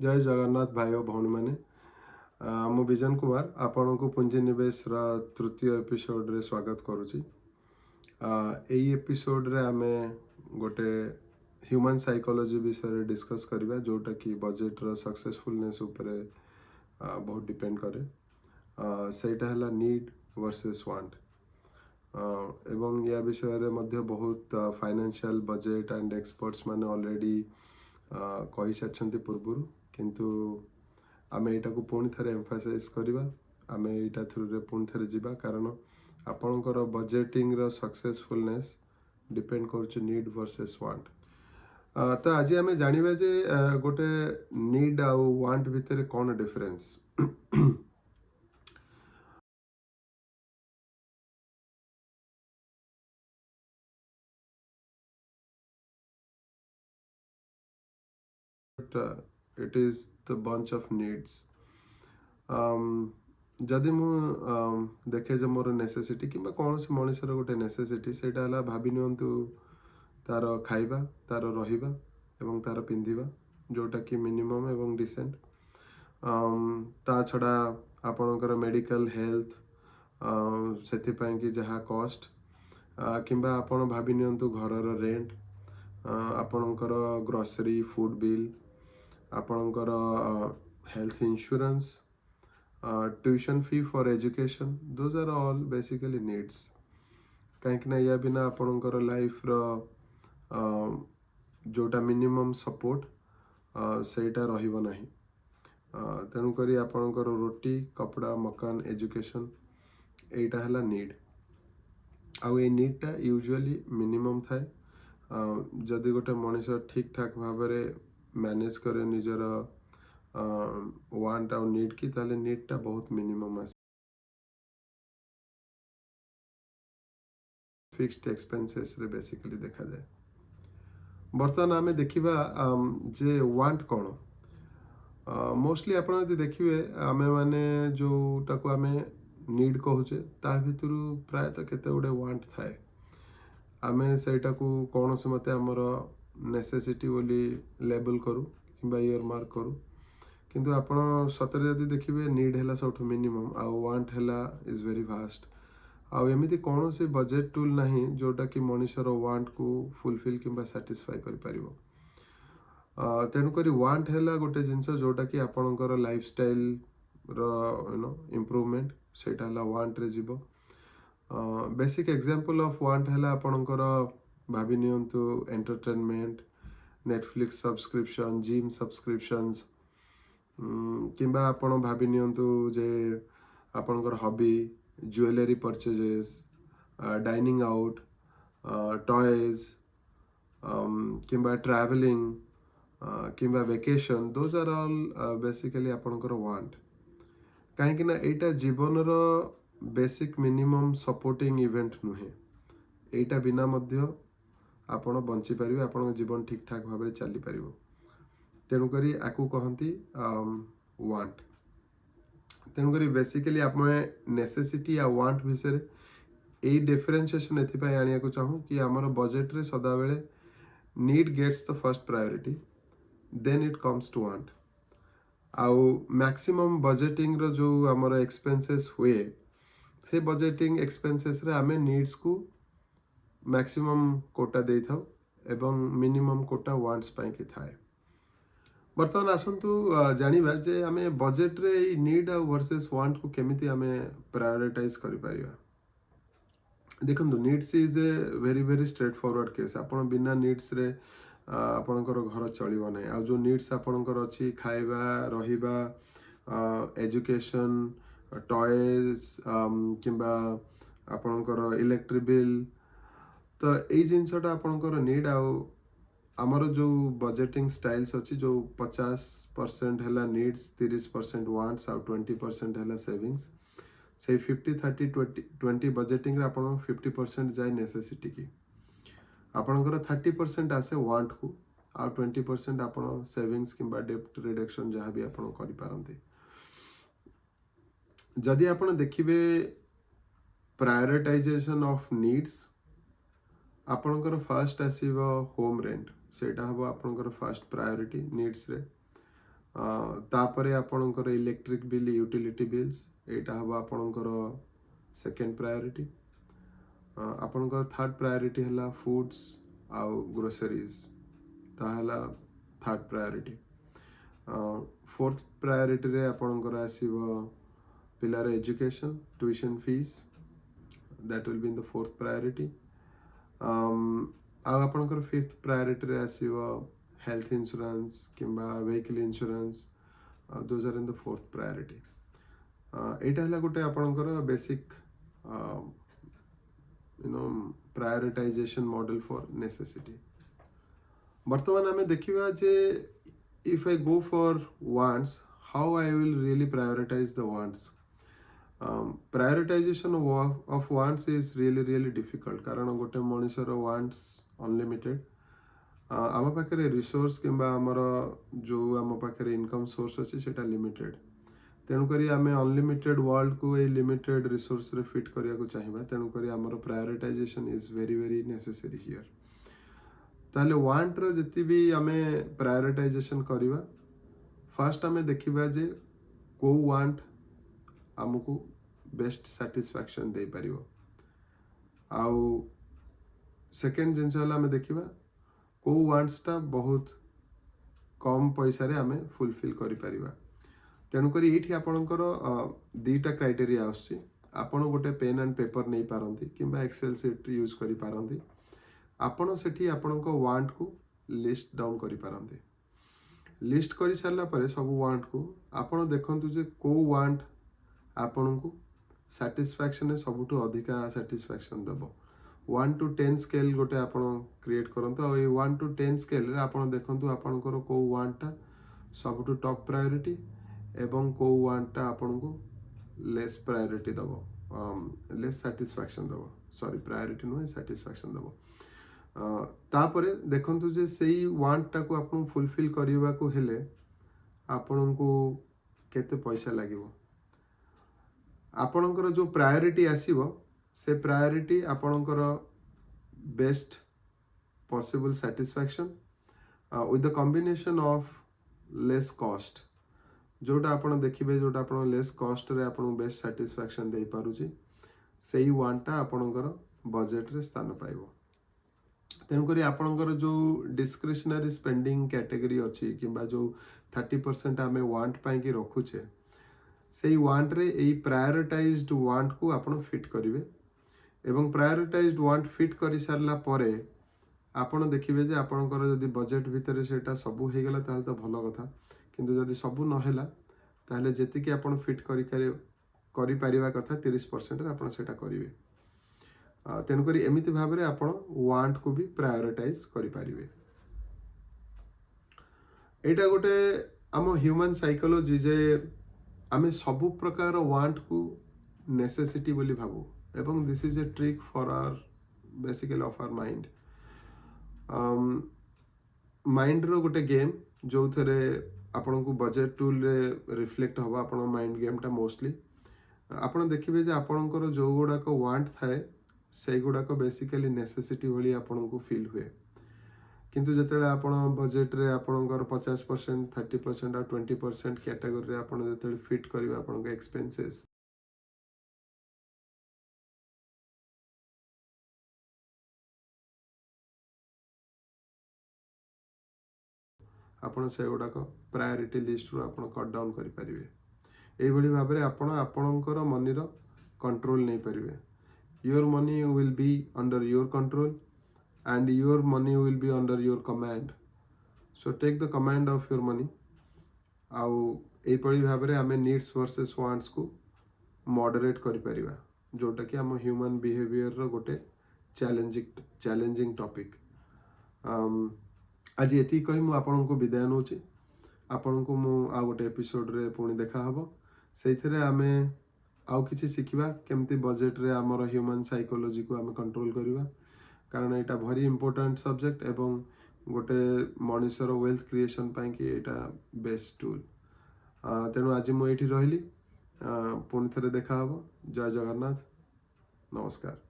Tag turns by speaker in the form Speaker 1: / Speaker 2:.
Speaker 1: जय जगन्नाथ भाई और भौणी मैंने मु विजन कुमार आपण को पुंजीनिवेश तृतीय एपिसोड रे स्वागत करुच्ची। यही एपिसोड रे आमे गोटे ह्यूमन साइकोलॉजी विषय डिस्कस करबा जोटा कि बजेट रो सक्सेसफुलनेस ऊपर बहुत डिपेंड करे। सेटा हला नीड वर्सेस वांट एवं या विषय रे मध्य बहुत फाइनेंशियल बजेट एंड एक्सपर्ट्स माने ऑलरेडी कहि सारछंती पूर्वरु, किंतु आमे एटा को पुणी थे एम्फासाइज करवा। आमे एटा थ्रू रे पुणी थे जीवा कारण आपणकर बजेटिंग रो सक्सेसफुलनेस डिपेंड कर नीड वर्सेस वांट। तो आज आमे जानिबा जे गोटे नीड आउ वांट भितर कौन difference. It is the bunch of needs. जदि मु देखे जे मोर नेसेसिटी कि कौन से मनुष्यर गोटे नेसेसिटी से भाभी नियंतु तार खाइबा, तार रहिबा एवं तार पिंधिबा जोटा कि मिनिमम एवं डिसेंट। ता छड़ा आपणकर मेडिकल हेल्थ से कि जहाँ कॉस्ट किंबा आपण भाभी नियंतु घरर रेंट, आपणकर ग्रोसरी फूड बिल, आपणकर health insurance, tuition fee for education, those are all basically needs. कहीं या बिना आपणकर लाइफ रो जोटा मिनिमम सपोर्ट सेटा रहिबो नाही। तेणुक आपणकर रोटी कपड़ा मकान एजुकेशन एटा हला नीड। आउ ए नीडटा यूजुअली मिनिमम थाए। जदि गोटे मनीष ठीक ठाक भाव मैनेज करे निजर वांट आउ नीड की ताले नीडटा बहुत मिनिमम आसे। फिक्स्ड एक्सपेंसेस रे बेसिकली देखा जाए। बर्तमान आमे देखिबा जे वांट कौन। मोस्टली आपण यदि देखिए आमे माने जोटा को आमे नीड कहूचे ता भितरु प्रायतः केते गुडे वांट थाए। आमे सेटा को कौन से मते हमर नेसेसिटी बोली लेबल करू किंबा ईयर मार्क करू, किंतु आपण सतरे यदि देखिए नीड हैला सबठु मिनिमम आउ वांट हैला इज वेरी वास्ट। आउ एमिति कौन से बजेट टूल नहीं जोटा कि मनुष्यर वांट को फुलफिल किंबा सैटिस्फाई कर पारिबो। तेणुक वांट हैला गोटे जिनस जोटा कि आपणकर लाइफस्टाइल रो इम्प्रूवमेंट सेटा हैला वांट रे जीवो। बेसिक एग्जांपल ऑफ वांट हैला आपणकर भाभी नियंतु entertainment, Netflix subscription, gym subscriptions, किंबा आपण भाभी नियंतु जे आपणकर hobby jewellery purchases, dining out, toys, किंबा ट्रैवलिंग किंबा vacation, those are all basically आपणकर वांट। कहीं ना एटा जीवन रो बेसिक मिनिमम सपोर्टिंग इवेंट नुहे। एटा बिना मध्य आपण बंची पारिबे, आपण जीवन ठीक ठाक भाव चली पारिबो। तेणुक आकु कहती वांट। तेणुक बेसिकली आप नेसेसिटी आ वांट विषय यही डिफरेन्सिएशन एथिपाई आनिया को चाहूँ कि आमर बजेट रे सदा बेले need gets the first priority, then it comes to want. आउ मैक्सिमम बजेटिंग रो जो आमर एक्सपेंसेस हुए से बजेटिंग एक्सपेंसेस रे आमे नीड्स को मैक्सिमम कोटा दे थाउ एवं मिनिमम कोटा वांट्स पाई कि थाए। बर्तमान आसंतु जानिबा जे आमे बजेट रे नीड आ वर्सेस वांट को केमिति आमे प्रायोरिटाइज करि परिबा। देखंतु needs is a very very straight forward case. आपण बिना नीड्स रे आपणकर घर चलिबो नै। आ जो नीड्स आपणकर अछि खाइबा रहिबा एजुकेशन टॉयज किंबा आपणकर इलेक्ट्रिक बिल, तो एई जिनसटा आपणकर नीड आमर जो बजेटिंग स्टाइल्स अच्छी जो 50% हैला नीड्स, 30% वांट्स आउ 20% हैला सेविंग्स। से 50-30-20 बजेटिंग रे आपण 50% जाए नेसेसिटी की, आपणकर 30% आसे वांट को आउ 20% आपण सेविंग्स किंबा डेप्ट रिडक्शन जहाँ भी आपण करि पारंती। जदि आपण देखिबे प्रायोरिटाइजेशन ऑफ नीड्स, आपणकर फर्स्ट आसीबो होम रेंट, सेटा हबो आपणकर फर्स्ट प्रायोरिटी नीड्स रे। तापरे आपणकर इलेक्ट्रिक बिल यूटिलिटी बिल्स एटा हम आपणकर सेकेंड प्रायोरिटी आपणकर थर्ड प्रायोरिटी है फूड्स आउ ग्रोसरीज ताहला थर्ड प्रायोरिटी फोर्थ प्रायोरिटी रे आपणकर आसीबो पिलार education tuition fees that will be in the fourth priority ଆଉ ଆପଣଙ୍କର ଫିଫ୍ଥ ପ୍ରାୟୋରିଟିରେ ଆସିବ ହେଲ୍ଥ ଇନ୍ସୁରାନ୍ସ କିମ୍ବା vehicle insurance those are in the fourth priority ଏଇଟା ହେଲା ଗୋଟେ ଆପଣଙ୍କର basic prioritization model for necessity ବର୍ତ୍ତମାନ ଆମେ ଦେଖିବା ଯେ if I go for wants how I will really prioritize the wants prioritization of wants is really difficult कारण गोटे मनुष्यर wants unlimited आम पाखे रिसोर्स किंबा आमर जो आम पाखे इनकम सोर्स अच्छी सेटा लिमिटेड तेणुक आम अनलिमिटेड वर्ल्ड को ये लिमिटेड रिसोर्स रे फिट करने को चाहिए तेणुक आमर prioritisation is very necessary here ताले वांट रो जति भी आम प्रायोरिटाइजेशन करवा फर्स्ट आम देखा जे को वांट आमको बेस्ट सैटिस्फैक्शन दे पारिबो आउ सेकेंड जिनस आम देखा को वांट्सटा बहुत कम पैसा रे आम फुलफिल करि परिबा तेणुक ये आपणकर दीटा क्राइटेरिया आसछि आपण गोटे पेन एंड पेपर नहीं पारंती किंबा एक्सेल सीट यूज करि पारंती आपण सेठी आपणको वांट को लिस्ट डाउन करि पारंती लिस्ट करि सारला परे सब वांट को आपण देखंतु जे को वांट आपण को सैटिस्फैक्शन सबुठु अधिका सैटिस्फैक्शन देव 1 to 10 स्केल गोटे आपण क्रिएट करंतु और 1 to 10 स्केल रे आपण देखंतु आपणकर को वांटा सबुठु टॉप प्रायोरिटी एवं को वांटा आपण को लेस प्रायोरिटी देव लेस सैटिस्फैक्शन देव सॉरी प्रायोरिटी नुहे सैटिस्फैक्शन देव तापरे देखंतु जे सेही वांटा को आपण फुलफिल करिवा को हेले आपण को केते पैसा लागिवो आपणकर जो प्रायोरिटी आसीबो से प्रायोरिटी आपणकर best possible satisfaction with the combination of less cost जोटा आपण देखिबे जोटा आपण लेस कॉस्ट रे आपण बेस्ट सैटिस्फैक्शन दे पारुची सेही वांटा आपणकर बजेट रे स्थान पाइबो तेणुक आपणकर जो डिस्क्रिशनरी स्पेंडिंग कैटेगरी अच्छी किंबा जो 30% आम वांट पाई रखुचे से वांट रे यही प्रायोरिटाइज्ड वांट को आपण फिट करेंगे एवं प्रायोरिटाइज्ड वांट फिट कर सारला परे आपण देखिबे जे आपणकर जदि बजेट भितर सेटा सबू हो गला ताले तो भल कथा किंतु जदि सबू नहेला ताले जेतिकी आपण फिट करि परिबा कथा 30% रे आपण सेटा करिवे तेणुक एमिति भाव में आपण वांट को भी प्रायोरिटाइज करि परिबे एटा गोटे आम ह्यूमन साइकोलॉजी जे आमे सबु प्रकार वांट को नेसेसिटी बोली भाबू एवं this is a trick for our basically of our mind mind रो गोटे गेम जो थरे आपण को बजेट टूल रे रिफ्लेक्ट हवा आपण माइंड गेम टा मोस्टली आपण देखिबे जे आपणकर जो गुडा को वांट थाए से गुड़ाक बेसिकली नेसेसिटी भली आपन को फील हुए किंतु जिते आपण बजेट रे आपणकर 50% 30% और 20% कैटेगरी रे आपण जिते फिट करिवे आपन एक्सपेंसेस आपण से गुड़ाक प्रायोरिटी लिस्ट रो आपण कट डाउन करि परिवे एई भली भाबरे आपण आपणकर मनी रो कंट्रोल नहीं परिवे your money will be under your control and your money will be under your command so take the command of your money आउ ए पड़ी भाव में आम नीड्स वर्सेस वांट्स को मॉडरेट करि परिबा जोटा कि आम ह्यूमन बिहेवियर रो गोटे चैलेंजिंग टॉपिक आज एति कहि मु आपन को विदाय नउची आपन को मु आ गोटे एपिसोड रे पुणी देखा हबो सेइथरे आमे आउ किसी शिखिबा केमती बजेट रे आमर ह्यूमन साइकोलॉजी को आम कंट्रोल करिबा कारण एटा भारी इंपोर्टेंट सब्जेक्ट एवं गोटे मनुष्यर वेल्थ क्रिएशन पाई कि एटा बेस्ट टूल तेणु आज मुझे रही पुणी थे देखा जय जगन्नाथ नमस्कार।